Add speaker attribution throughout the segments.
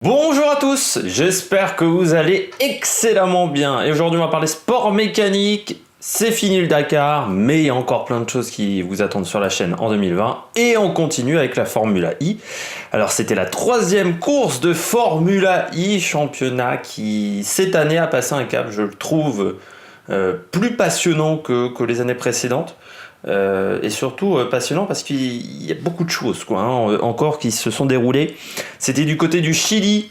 Speaker 1: Bonjour à tous, j'espère que vous allez excellemment bien. Et aujourd'hui on va parler sport mécanique. C'est fini le Dakar, mais il y a encore plein de choses qui vous attendent sur la chaîne en 2020. Et on continue avec la Formula I. Alors c'était la troisième course de Formula I, championnat qui cette année a passé un cap, je le trouve, plus passionnant que les années précédentes. Et surtout passionnant parce qu'il y a beaucoup de choses encore qui se sont déroulées. C'était du côté du Chili,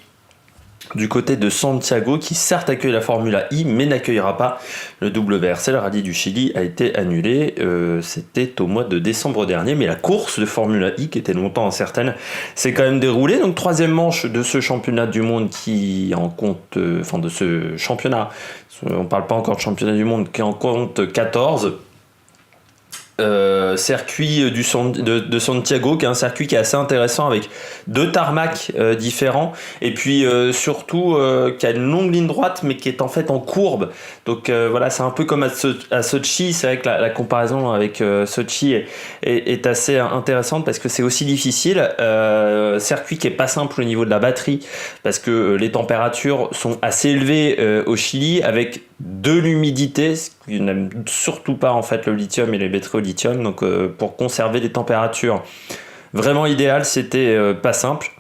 Speaker 1: du côté de Santiago, qui certes accueille la Formula I, mais n'accueillera pas le WRC. Le rallye du Chili a été annulé, c'était au mois de décembre dernier, mais la course de Formula I, qui était longtemps incertaine, s'est quand même déroulée. Donc troisième manche de ce championnat du monde qui en compte, de ce championnat, on ne parle pas encore de championnat du monde, qui en compte 14. Circuit de Santiago, qui est un circuit qui est assez intéressant avec deux tarmacs différents, et puis surtout qui a une longue ligne droite mais qui est en fait en courbe. Donc voilà, c'est un peu comme à Sochi. C'est vrai que la comparaison avec Sochi est assez intéressante parce que c'est aussi difficile. Circuit qui est pas simple au niveau de la batterie parce que les températures sont assez élevées au Chili, avec de l'humidité, ce qui n'aime surtout pas en fait le lithium et les batteries au lithium. Donc pour conserver des températures vraiment idéales, c'était pas simple.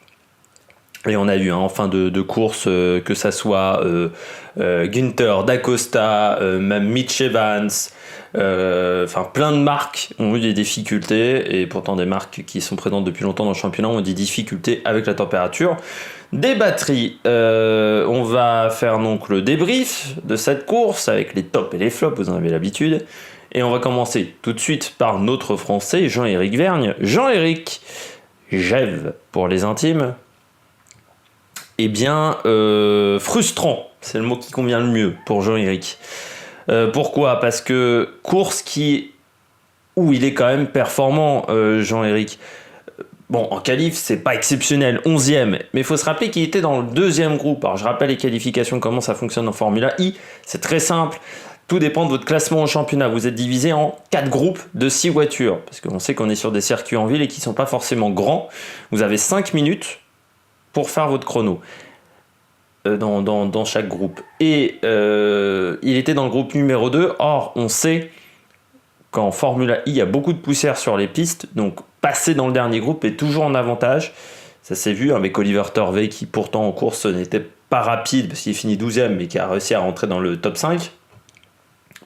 Speaker 1: Et on a eu en fin de course que ça soit Günther, D'Acosta, même Mitch Evans, plein de marques ont eu des difficultés, et pourtant des marques qui sont présentes depuis longtemps dans le championnat ont des difficultés avec la température des batteries. On va faire donc le débrief de cette course avec les tops et les flops, vous en avez l'habitude. Et on va commencer tout de suite par notre Français, Jean-Éric Vergne. Jean-Éric, Gève pour les intimes. Eh bien, frustrant, c'est le mot qui convient le mieux pour Jean-Éric. Pourquoi ? Parce que course où il est quand même performant, Jean-Éric. Bon, en qualif, c'est pas exceptionnel, 11e, mais il faut se rappeler qu'il était dans le deuxième groupe. Alors je rappelle les qualifications, comment ça fonctionne en Formula I, c'est très simple. Tout dépend de votre classement au championnat. Vous êtes divisé en 4 groupes de 6 voitures, parce qu'on sait qu'on est sur des circuits en ville et qui ne sont pas forcément grands. Vous avez 5 minutes pour faire votre chrono dans chaque groupe. Et il était dans le groupe numéro 2. Or, on sait qu'en Formula I, il y a beaucoup de poussière sur les pistes, donc passer dans le dernier groupe est toujours en avantage. Ça s'est vu avec Oliver Turvey, qui pourtant en course n'était pas rapide parce qu'il finit 12e, mais qui a réussi à rentrer dans le top 5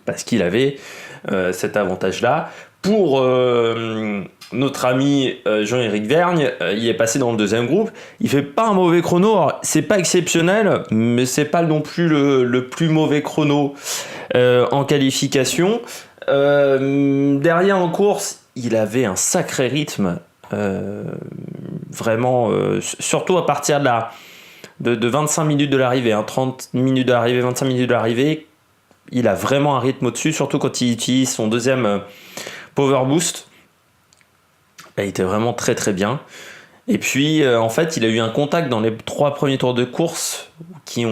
Speaker 1: parce qu'il avait cet avantage-là. Pour notre ami Jean-Éric Vergne, il est passé dans le deuxième groupe. Il fait pas un mauvais chrono. Alors, c'est pas exceptionnel, mais c'est pas non plus le plus mauvais chrono en qualification. Derrière en course, il avait un sacré rythme, vraiment, surtout à partir de 25 minutes de l'arrivée, 30 minutes de l'arrivée, 25 minutes de l'arrivée. Il a vraiment un rythme au-dessus, surtout quand il utilise son deuxième power boost. Il était vraiment très très bien. Et puis en fait, il a eu un contact dans les 3 premiers tours de course qui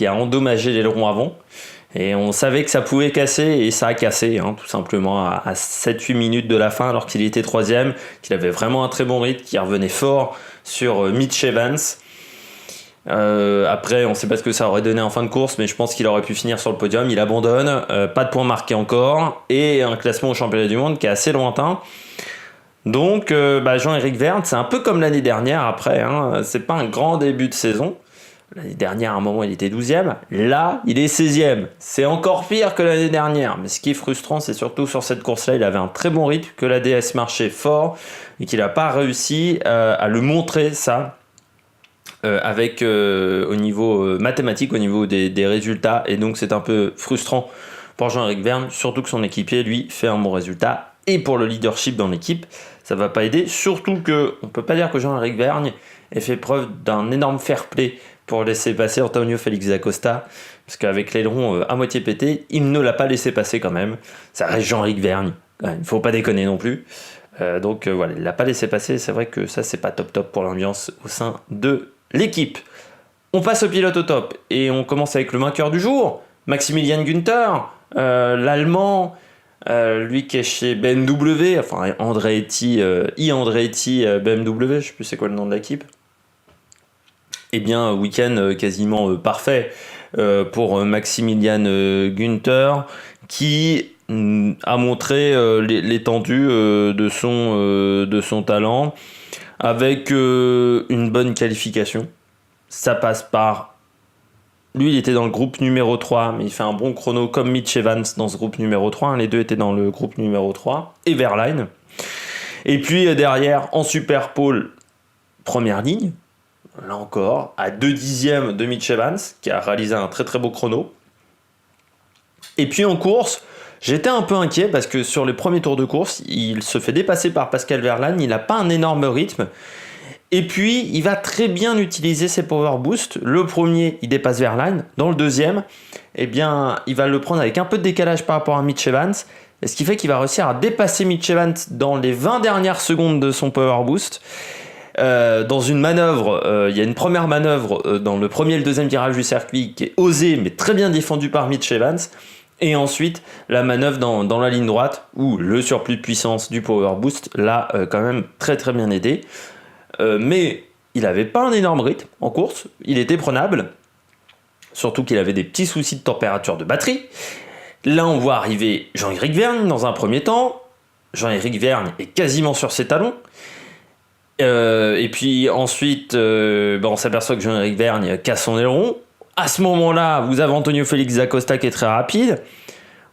Speaker 1: a endommagé l'aileron avant. Et on savait que ça pouvait casser, et ça a cassé, tout simplement, à 7-8 minutes de la fin, alors qu'il était 3e, qu'il avait vraiment un très bon rythme, qu'il revenait fort sur Mitch Evans. Après, on ne sait pas ce que ça aurait donné en fin de course, mais je pense qu'il aurait pu finir sur le podium. Il abandonne, pas de points marqués encore, et un classement au championnat du monde qui est assez lointain. Donc, Jean-Éric Vergne, c'est un peu comme l'année dernière après, c'est pas un grand début de saison. L'année dernière, à un moment, il était 12e. Là, il est 16e. C'est encore pire que l'année dernière. Mais ce qui est frustrant, c'est surtout sur cette course-là, il avait un très bon rythme, que la DS marchait fort et qu'il n'a pas réussi à le montrer, ça, avec au niveau mathématique, au niveau des résultats. Et donc, c'est un peu frustrant pour Jean-Éric Vergne, surtout que son équipier, lui, fait un bon résultat. Et pour le leadership dans l'équipe, ça ne va pas aider. Surtout qu'on ne peut pas dire que Jean-Éric Vergne ait fait preuve d'un énorme fair play pour laisser passer Antonio Félix D'Acosta, parce qu'avec l'aileron à moitié pété, il ne l'a pas laissé passer quand même. Ça reste Jean-Éric Vergne, il ne faut pas déconner non plus. Donc voilà, il ne l'a pas laissé passer. C'est vrai que ça, c'est pas top pour l'ambiance au sein de l'équipe. On passe au pilote au top, et on commence avec le vainqueur du jour, Maximilian Günther, l'Allemand, lui qui est chez BMW, Andretti BMW, je ne sais plus c'est quoi le nom de l'équipe. Eh bien, week-end quasiment parfait pour Maximilian Günther, qui a montré l'étendue de son talent avec une bonne qualification. Ça passe par... Lui, il était dans le groupe numéro 3, mais il fait un bon chrono comme Mitch Evans dans ce groupe numéro 3. Hein. Les deux étaient dans le groupe numéro 3. Et Verlaine. Et puis derrière, en super pole, première ligne. Là encore, à 2 dixièmes de Mitch Evans, qui a réalisé un très très beau chrono. Et puis en course, j'étais un peu inquiet parce que sur les premiers tours de course, il se fait dépasser par Pascal Verlaine. Il n'a pas un énorme rythme. Et puis, il va très bien utiliser ses power boosts. Le premier, il dépasse Verlaine. Dans le deuxième, eh bien, il va le prendre avec un peu de décalage par rapport à Mitch Evans. Et ce qui fait qu'il va réussir à dépasser Mitch Evans dans les 20 dernières secondes de son power boost. Dans une manœuvre, il y a une première manœuvre dans le premier et le deuxième virage du circuit qui est osée, mais très bien défendue par Mitch Evans. Et ensuite, la manœuvre dans la ligne droite, où le surplus de puissance du power boost l'a quand même très très bien aidé. Mais il n'avait pas un énorme rythme en course, il était prenable, surtout qu'il avait des petits soucis de température de batterie. Là, on voit arriver Jean-Éric Vergne dans un premier temps. Jean-Éric Vergne est quasiment sur ses talons. Et puis ensuite, on s'aperçoit que Jean-Éric Vergne casse son aileron. À ce moment-là, vous avez Antonio Félix da Costa qui est très rapide.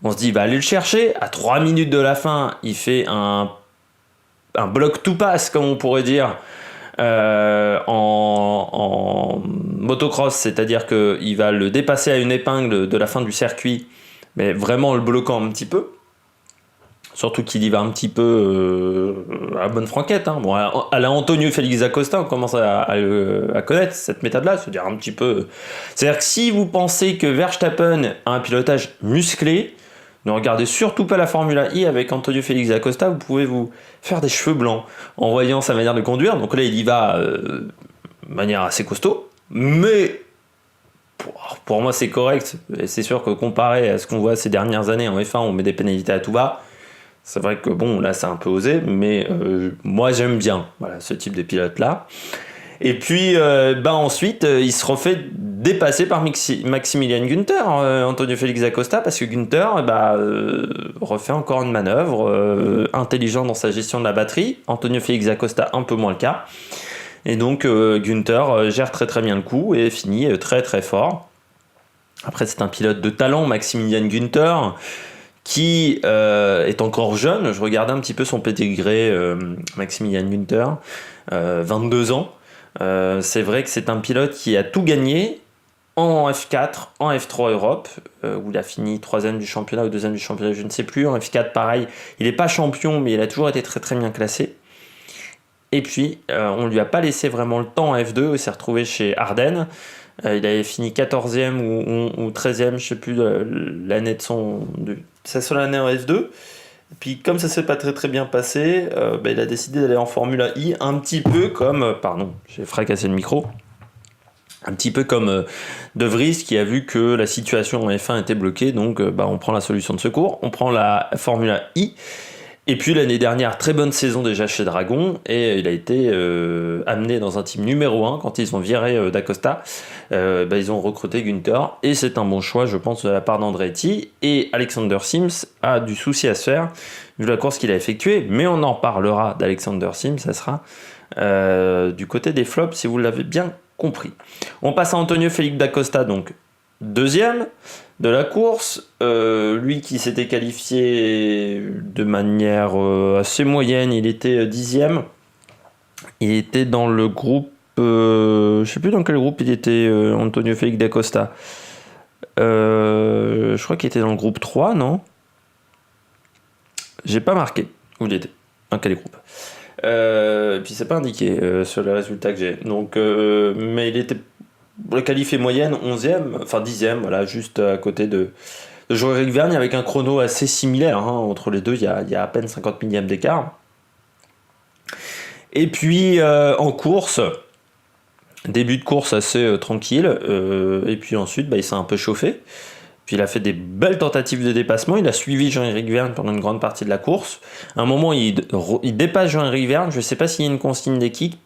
Speaker 1: On se dit, il va aller le chercher. À 3 minutes de la fin, il fait un bloc to pass, comme on pourrait dire, en motocross, c'est-à-dire qu'il va le dépasser à une épingle de la fin du circuit, mais vraiment en le bloquant un petit peu. Surtout qu'il y va un petit peu à la bonne franquette. Hein. Bon, à la Antonio Félix da Costa, on commence à connaître cette méthode-là, c'est-à-dire un petit peu... C'est-à-dire que si vous pensez que Verstappen a un pilotage musclé, ne regardez surtout pas la Formule I avec Antonio Félix da Costa, vous pouvez vous faire des cheveux blancs en voyant sa manière de conduire. Donc là, il y va de manière assez costaud, mais pour moi, c'est correct. Et c'est sûr que comparé à ce qu'on voit ces dernières années en F1, on met des pénalités à tout va. C'est vrai que bon, là, c'est un peu osé, mais moi, j'aime bien ce type de pilote-là. Et puis ensuite, il se refait dépasser par Maximilian Günther, Antonio Félix da Costa, parce que Günther refait encore une manœuvre, intelligent dans sa gestion de la batterie. Antonio Félix da Costa, un peu moins le cas. Et donc Günther gère très très bien le coup et finit très très fort. Après, c'est un pilote de talent, Maximilian Günther, qui est encore jeune. Je regardais un petit peu son pédigré, Maximilian Günther, 22 ans. C'est vrai que c'est un pilote qui a tout gagné en F4, en F3 Europe, où il a fini 3ème du championnat ou 2ème du championnat, je ne sais plus. En F4, pareil, il n'est pas champion, mais il a toujours été très très bien classé. Et puis, on ne lui a pas laissé vraiment le temps en F2, il s'est retrouvé chez Ardennes. Il avait fini 14e ou 13e, je ne sais plus, l'année de sa seule année en F2. Et puis comme ça s'est pas très très bien passé, il a décidé d'aller en Formule I, un petit peu comme... pardon, j'ai fracassé le micro. Un petit peu comme De Vries qui a vu que la situation en F1 était bloquée, donc on prend la solution de secours, on prend la Formule I. Et puis l'année dernière, très bonne saison déjà chez Dragon, et il a été amené dans un team numéro 1 quand ils ont viré da Costa. Ils ont recruté Günther, et c'est un bon choix, je pense, de la part d'Andretti. Et Alexander Sims a du souci à se faire, vu la course qu'il a effectuée, mais on en parlera d'Alexander Sims, ça sera du côté des flops, si vous l'avez bien compris. On passe à Antonio Félix da Costa, donc deuxième de la course, lui qui s'était qualifié de manière assez moyenne, il était 10e. Il était dans le groupe, je sais plus dans quel groupe il était, Antonio Félix da Costa. Je crois qu'il était dans le groupe 3, non? J'ai pas marqué où il était, dans quel groupe. Et puis c'est pas indiqué sur les résultats que j'ai. Donc, mais il était... Le qualif est moyenne, 11e, enfin 10e, voilà, juste à côté de Jean-Éric Vergne, avec un chrono assez similaire. Hein, entre les deux, il y a à peine 50 millièmes d'écart. Et puis en course, début de course assez tranquille, et puis ensuite il s'est un peu chauffé. Puis il a fait des belles tentatives de dépassement, il a suivi Jean-Éric Vergne pendant une grande partie de la course. À un moment, il dépasse Jean-Éric Vergne, je ne sais pas s'il y a une consigne d'équipe,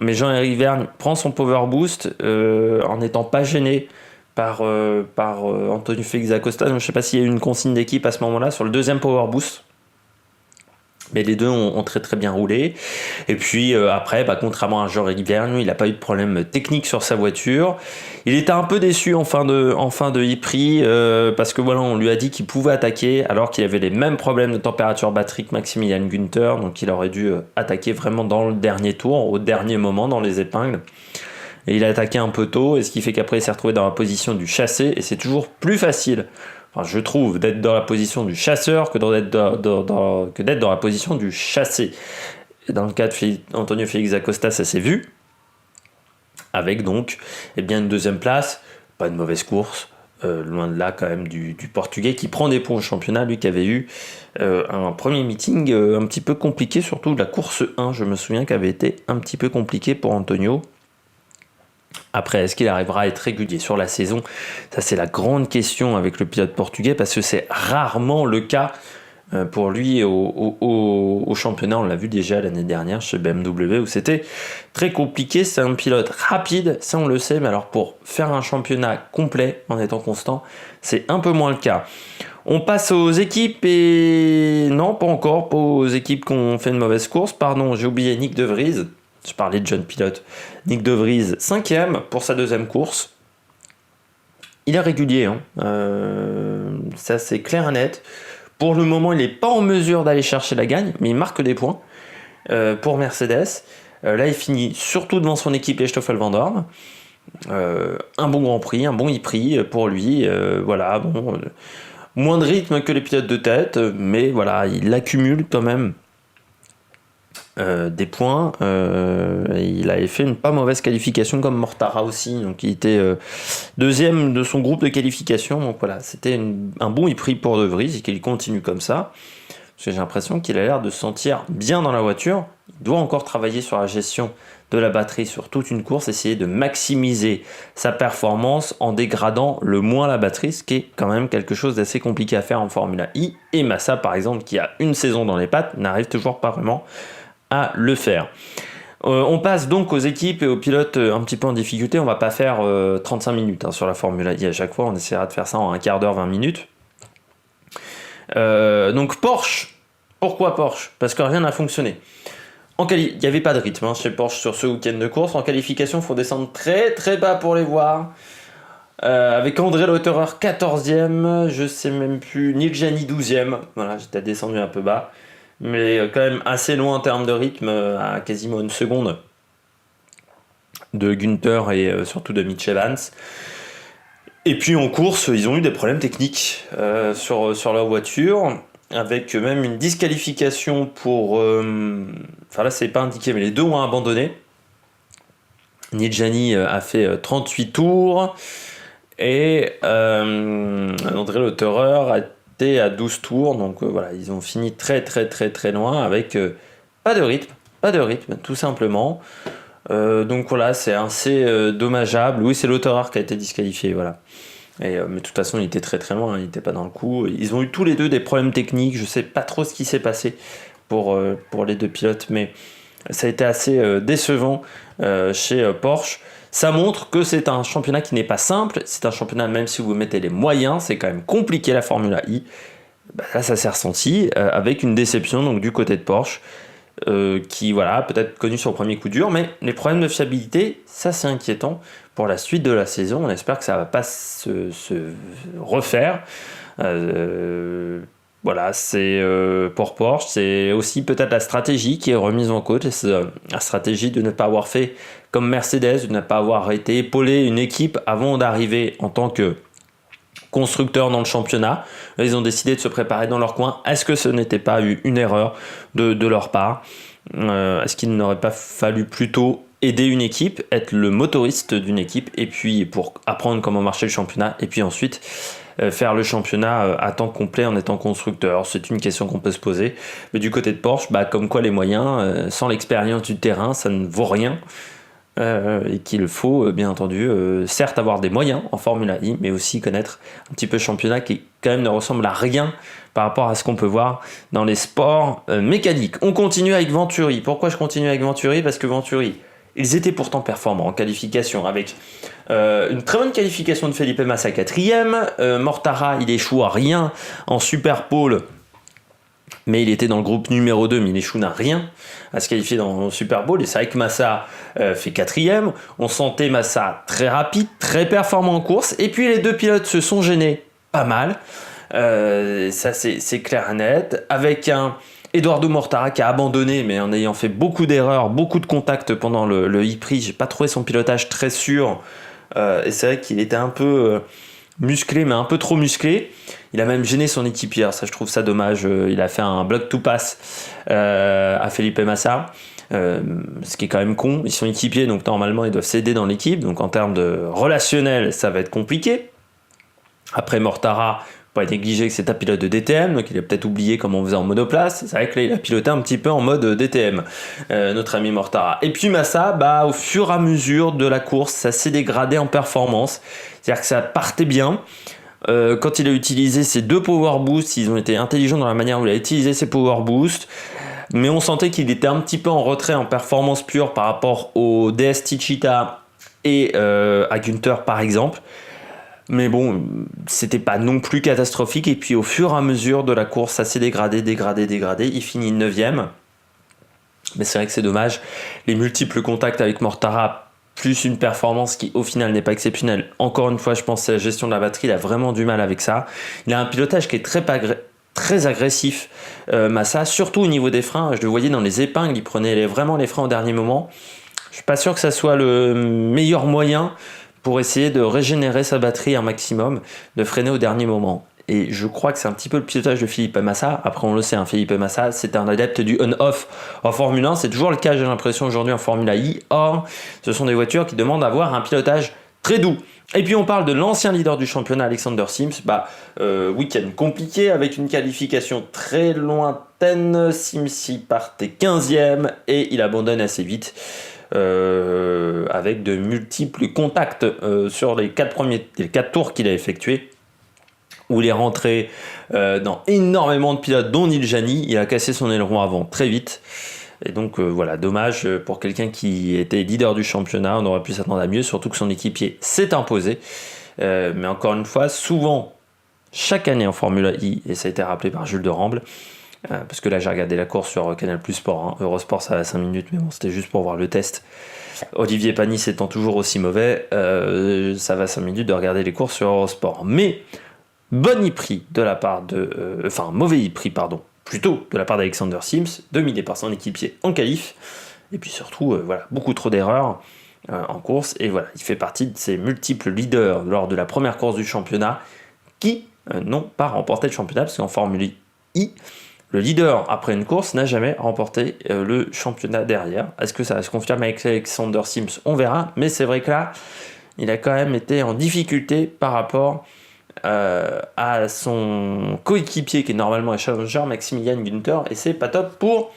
Speaker 1: Mais Jean-Éric Vergne prend son power boost en n'étant pas gêné par Antonio Félix Acosta. Je ne sais pas s'il y a eu une consigne d'équipe à ce moment-là sur le deuxième power boost. Mais les deux ont très très bien roulé. Et puis après, contrairement à Jean-Éric Vergne, il n'a pas eu de problème technique sur sa voiture. Il était un peu déçu en fin de e-prix parce que voilà, on lui a dit qu'il pouvait attaquer alors qu'il avait les mêmes problèmes de température batterie que Maximilian Günther. Donc il aurait dû attaquer vraiment dans le dernier tour, au dernier moment, dans les épingles. Et il a attaqué un peu tôt, et ce qui fait qu'après il s'est retrouvé dans la position du chassé, et c'est toujours plus facile, enfin, je trouve, d'être dans la position du chasseur que d'être dans la position du chassé. Et dans le cas d'Antonio Félix Acosta, ça s'est vu, avec donc une deuxième place, pas de mauvaise course, loin de là quand même du Portugais qui prend des points au championnat, lui qui avait eu un premier meeting un petit peu compliqué, surtout la course 1, je me souviens qu'avait été un petit peu compliqué pour Antonio. Après, est-ce qu'il arrivera à être régulier sur la saison ? Ça, c'est la grande question avec le pilote portugais, parce que c'est rarement le cas pour lui au championnat. On l'a vu déjà l'année dernière chez BMW, où c'était très compliqué. C'est un pilote rapide, ça on le sait, mais alors pour faire un championnat complet en étant constant, c'est un peu moins le cas. On passe aux équipes et... Non, pas encore, pas aux équipes qui ont fait une mauvaise course. Pardon, j'ai oublié Nyck de Vries. Je parlais de jeune pilote. Nyck de Vries, 5e pour sa deuxième course. Il est régulier, ça c'est clair et net. Pour le moment, il n'est pas en mesure d'aller chercher la gagne, mais il marque des points pour Mercedes. Là, il finit surtout devant son équipe et Stoffel Van Dorn. Un bon Grand Prix, un bon e-prix pour lui. Moins de rythme que les pilotes de tête, mais voilà, il accumule quand même des points. Il avait fait une pas mauvaise qualification comme Mortara aussi, donc il était deuxième de son groupe de qualification. Donc voilà, c'était un bon e-prix pour De Vries et qu'il continue comme ça, parce que j'ai l'impression qu'il a l'air de se sentir bien dans la voiture. Il doit encore travailler sur la gestion de la batterie sur toute une course, essayer de maximiser sa performance en dégradant le moins la batterie, ce qui est quand même quelque chose d'assez compliqué à faire en Formula I. Et Massa, par exemple, qui a une saison dans les pattes, n'arrive toujours pas vraiment à le faire. On passe donc aux équipes et aux pilotes un petit peu en difficulté. On va pas faire 35 minutes sur la Formule I à chaque fois. On essaiera de faire ça en un quart d'heure, 20 minutes. Donc Porsche. Pourquoi Porsche ? Parce que rien n'a fonctionné. Il n'y avait pas de rythme chez Porsche sur ce week-end de course. En qualification, il faut descendre très très bas pour les voir. Avec André Lotterer 14e, je sais même plus, Nil Jani 12e. Voilà, j'étais descendu un peu bas, mais quand même assez loin en termes de rythme, à quasiment une seconde de Günther et surtout de Mitch Evans. Et puis en course, ils ont eu des problèmes techniques sur leur voiture, avec même une disqualification pour... Enfin là, c'est pas indiqué, mais les deux ont abandonné. Nil Jani a fait 38 tours, et André Lotterer a été à 12 tours. Donc voilà, ils ont fini très très très très loin, avec pas de rythme, tout simplement. Donc voilà, c'est assez dommageable. Oui, c'est Lotterer qui a été disqualifié, voilà. Mais de toute façon, il était très très loin, il n'était pas dans le coup. Ils ont eu tous les deux des problèmes techniques. Je sais pas trop ce qui s'est passé pour les deux pilotes, mais ça a été assez décevant chez Porsche. Ça montre que c'est un championnat qui n'est pas simple. C'est un championnat, même si vous mettez les moyens, c'est quand même compliqué, la Formula I. Là, ça s'est ressenti avec une déception donc du côté de Porsche. Qui voilà, peut-être connu sur le premier coup dur, mais les problèmes de fiabilité, ça c'est inquiétant pour la suite de la saison. On espère que ça va pas se refaire. Voilà, c'est pour Porsche, c'est aussi peut-être la stratégie qui est remise en cause. C'est la stratégie de ne pas avoir fait comme Mercedes, de ne pas avoir été épaulé une équipe avant d'arriver en tant que constructeurs dans le championnat. Ils ont décidé de se préparer dans leur coin. Est-ce que ce n'était pas une erreur de leur part ? Est-ce qu'il n'aurait pas fallu plutôt aider une équipe, être le motoriste d'une équipe, et puis pour apprendre comment marcher le championnat, et puis ensuite faire le championnat à temps complet en étant constructeur ? C'est une question qu'on peut se poser. Mais du côté de Porsche, comme quoi les moyens, sans l'expérience du terrain, ça ne vaut rien. Et qu'il faut bien entendu certes avoir des moyens en Formula I, mais aussi connaître un petit peu le championnat qui quand même ne ressemble à rien par rapport à ce qu'on peut voir dans les sports mécaniques. On continue avec Venturi. Pourquoi je continue avec Venturi ? Parce que Venturi, Ils étaient pourtant performants en qualification, avec une très bonne qualification de Felipe Massa 4e. Mortara, il échoue à rien en Super Pole, mais il était dans le groupe numéro 2, mais il échoue à rien à se qualifier dans le Super Bowl. Et c'est vrai que Massa fait 4e. On sentait Massa très rapide, très performant en course. Et puis les deux pilotes se sont gênés pas mal. Ça, c'est clair et net. Avec un Eduardo Mortara qui a abandonné, mais en ayant fait beaucoup d'erreurs, beaucoup de contacts pendant le e-prix. J'ai pas trouvé son pilotage très sûr. Et c'est vrai qu'il était un peu musclé, mais un peu trop musclé. Il a même gêné son équipier. Ça, je trouve ça dommage. Il a fait un block to pass à Felipe Massa. Ce qui est quand même con. Ils sont équipiers, donc normalement, ils doivent s'aider dans l'équipe. Donc en termes de relationnel, ça va être compliqué. Après, Mortara, pas négliger que c'est un pilote de DTM, donc il a peut-être oublié comment on faisait en monoplace. C'est vrai que là, il a piloté un petit peu en mode DTM, notre ami Mortara. Et puis Massa, au fur et à mesure de la course, ça s'est dégradé en performance. C'est-à-dire que ça partait bien. Quand il a utilisé ses 2 power boosts, ils ont été intelligents dans la manière où il a utilisé ses power boosts. Mais on sentait qu'il était un petit peu en retrait en performance pure par rapport au DS Techeetah et à Günther par exemple. Mais bon, c'était pas non plus catastrophique. Et puis au fur et à mesure de la course, ça s'est dégradé. Il finit 9e. Mais c'est vrai que c'est dommage. Les multiples contacts avec Mortara, plus une performance qui au final n'est pas exceptionnelle. Encore une fois, je pense que la gestion de la batterie, il a vraiment du mal avec ça. Il a un pilotage qui est très agressif, Massa, surtout au niveau des freins. Je le voyais dans les épingles, il prenait vraiment les freins au dernier moment. Je suis pas sûr que ça soit le meilleur moyen pour essayer de régénérer sa batterie un maximum, de freiner au dernier moment. Et je crois que c'est un petit peu le pilotage de Felipe Massa. Après, on le sait, Felipe Massa, c'est un adepte du on-off en Formule 1. C'est toujours le cas, j'ai l'impression, aujourd'hui en Formule I. Or, ce sont des voitures qui demandent d'avoir un pilotage très doux. Et puis, on parle de l'ancien leader du championnat, Alexander Sims. Week-end compliqué avec une qualification très lointaine. Sims y partait 15e et il abandonne assez vite. Avec de multiples contacts sur les 4 tours qu'il a effectués, où il est rentré dans énormément de pilotes, dont Nil Jani. Il a cassé son aileron avant très vite. Et donc voilà, dommage pour quelqu'un qui était leader du championnat. On aurait pu s'attendre à mieux, surtout que son équipier s'est imposé. Mais encore une fois, souvent, chaque année en Formule I, et ça a été rappelé par Jules de Ramble, parce que là j'ai regardé la course sur Canal Plus Sport, Eurosport ça va 5 minutes, mais bon c'était juste pour voir le test. Olivier Panis étant toujours aussi mauvais, ça va 5 minutes de regarder les courses sur Eurosport. Mais bon e-prix de la part de... mauvais e-prix, pardon, plutôt de la part d'Alexander Sims, dominé par son équipier en qualif, et puis surtout, beaucoup trop d'erreurs en course, et voilà, il fait partie de ces multiples leaders lors de la première course du championnat qui n'ont pas remporté le championnat, parce qu'en Formule I, le leader, après une course, n'a jamais remporté le championnat derrière. Est-ce que ça va se confirmer avec Alexander Sims? On verra. Mais c'est vrai que là, il a quand même été en difficulté par rapport à son coéquipier, qui est normalement un challenger, Maximilian Günther. Et c'est pas top pour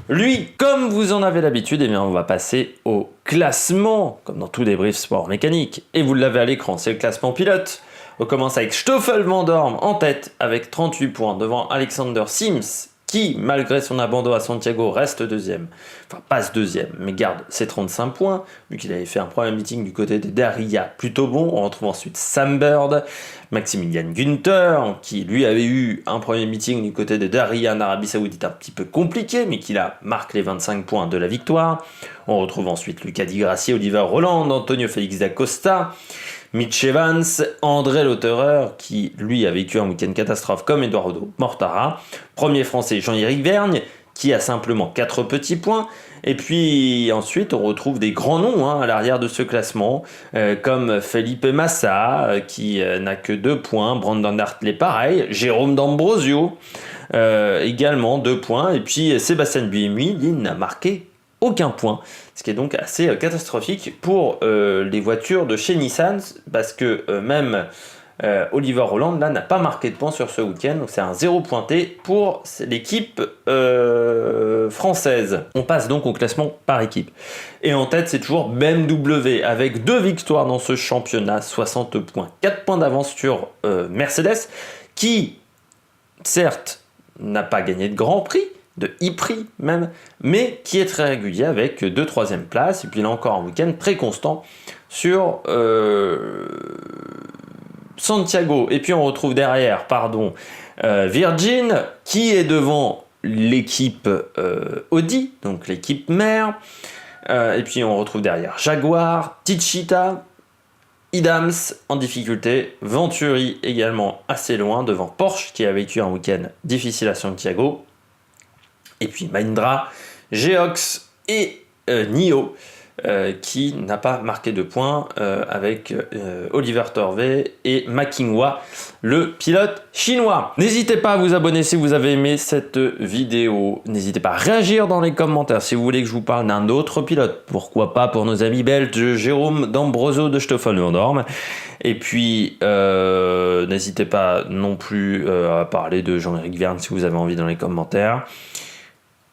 Speaker 1: lui. Comme vous en avez l'habitude, on va passer au classement, comme dans tout débrief sport mécanique. Et vous l'avez à l'écran, c'est le classement pilote. On commence avec Stoffel Van Dorn en tête avec 38 points devant Alexander Sims qui, malgré son abandon à Santiago, reste deuxième. Enfin, passe deuxième, mais garde ses 35 points, vu qu'il avait fait un premier meeting du côté de Daria plutôt bon. On retrouve ensuite Sam Bird, Maximilian Günther, qui lui avait eu un premier meeting du côté de Daria en Arabie Saoudite un petit peu compliqué, mais qui là marque les 25 points de la victoire. On retrouve ensuite Luca Di Grassi, Oliver Roland, Antonio Félix da Costa, Mitch Evans, André Lauterer, qui lui a vécu un week-end catastrophe comme Eduardo Mortara. Premier français, Jean-Éric Vergne, qui a simplement 4 petits points. Et puis ensuite, on retrouve des grands noms à l'arrière de ce classement, comme Felipe Massa, qui n'a que 2 points. Brandon Hartley, pareil. Jérôme D'Ambrosio, également 2 points. Et puis Sébastien Buemi, il n'a marqué aucun point, ce qui est donc assez catastrophique pour les voitures de chez Nissan, parce que même Oliver Roland là n'a pas marqué de points sur ce week-end, donc c'est un 0 pointé pour l'équipe française. On passe donc au classement par équipe. Et en tête, c'est toujours BMW avec 2 victoires dans ce championnat, 60 points, 4 points d'avance sur Mercedes, qui certes n'a pas gagné de Grand Prix, de e-prix même, mais qui est très régulier avec 2 troisième places. Et puis là encore un week-end très constant sur Santiago. Et puis on retrouve derrière, Virgin qui est devant l'équipe Audi, donc l'équipe mère. Et puis on retrouve derrière Jaguar, Techeetah, Idams en difficulté, Venturi également assez loin devant Porsche qui a vécu un week-end difficile à Santiago. Et puis Mahindra, Geox et NIO qui n'a pas marqué de points avec Oliver Turvey et Ma Qinghua, le pilote chinois. N'hésitez pas à vous abonner si vous avez aimé cette vidéo. N'hésitez pas à réagir dans les commentaires si vous voulez que je vous parle d'un autre pilote. Pourquoi pas pour nos amis belges Jérôme D'Ambroso de Stoffel Nordorm. Et puis n'hésitez pas non plus à parler de Jean-Éric Vergne si vous avez envie dans les commentaires.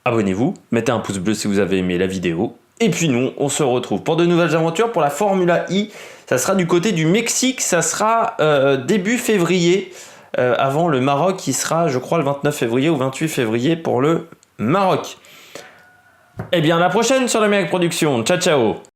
Speaker 1: Abonnez-vous, mettez un pouce bleu si vous avez aimé la vidéo. Et puis nous, on se retrouve pour de nouvelles aventures pour la Formula I. Ça sera du côté du Mexique, ça sera début février, avant le Maroc qui sera, je crois, le 29 février ou 28 février pour le Maroc. Et bien, à la prochaine sur l'Amérique Production. Ciao, ciao!